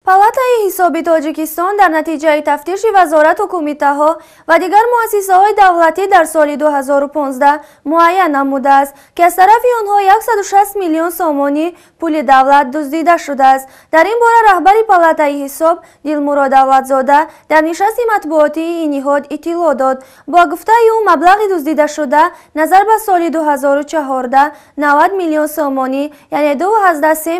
پالاتای حسابی تاجیکستان در نتیجه تفتیش وزارت و کمیته‌ها و دیگر مؤسسه‌های دولتی در سال 2015 معین نموده است که از طرف آنها 160 میلیون سومانی پول دولت دزدیده شده است. در این باره رهبر پالاتای حساب دلمراد دولتزاده در نشست مطبوعاتی این نهاد اطلاع داد. با گفته او مبلغ دزدیده شده نظر به سال 2014 90 میلیون سومانی یعنی 2.3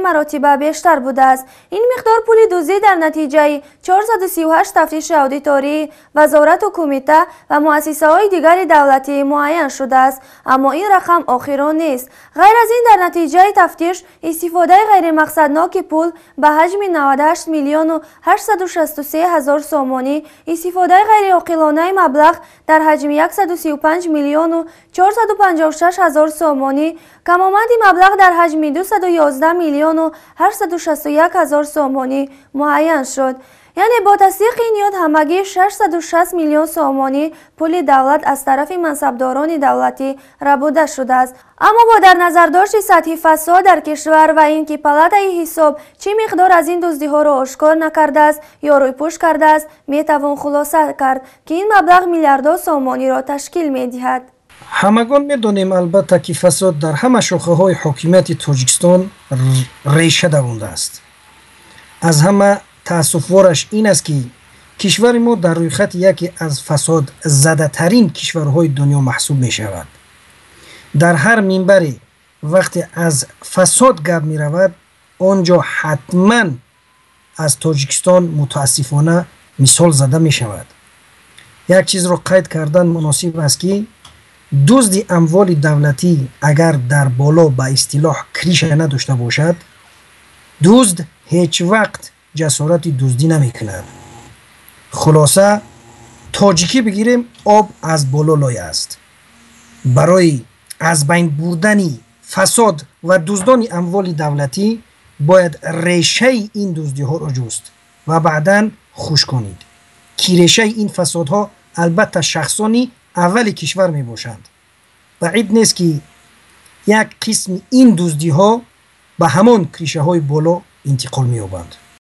مراتب بیشتر بوده است. این مقدار پول دزدی در نتیجه 438 تفتیش اودیتوری وزارت و کمیته و مؤسسه‌های دیگر دولتی معین شده است، اما این رقم آخران نیست. غیر از این در نتیجه تفتیش استفاده غیر مقصدناک پول به حجم 98 میلیون و 863 هزار سومانی، استفاده غیر عاقلانه مبلغ در حجم 135 میلیون و 456 هزار سومانی، کمآمد مبلغ در حجم 211 میلیون و 861 هزار سومانی معین شد. یعنی با تصدیق این یاد همگی 660 میلیون سومانی پول دولت از طرف منصبداران دولتی ربوده شده است. اما با در نظر داشت سطح فساد در کشور و اینکه پالاتای حساب چه مقدار از این دزدی ها را آشکار نکرده است یا روی پوش کرده است، می توان خلاصه کرد که این مبلغ میلیاردها سومانی را تشکیل می دهد. همگان می‌دانیم البته که فساد در همه شاخه‌های حکومت تاجیکستان ریشه دوانده است. از همه تأسف‌بارش این است که کشور ما در روی خط یکی از فساد زده ترین کشورهای دنیا محسوب می شود. در هر منبری وقتی از فساد گپ می رود آنجا حتما از تاجیکستان متاسفانه مثال زده می شود. یک چیز را قید کردن مناسب است که دزد اموال دولتی اگر در بالا به اصطلاح کریشه نداشته باشد، دزد هیچ وقت جسارت دزدی نمی کند. خلاصه تاجیکی بگیریم آب از بالا لایه است. برای از بین بردن فساد و دزدان اموال دولتی باید ریشه این دزدی ها را جست و بعداً خوش کنید که ریشه این فسادها البته شخصانی اول کشور می باشند. بعید نیست که یک قسم این دزدی ها به همان کریشه های بالا انتقال می یابند.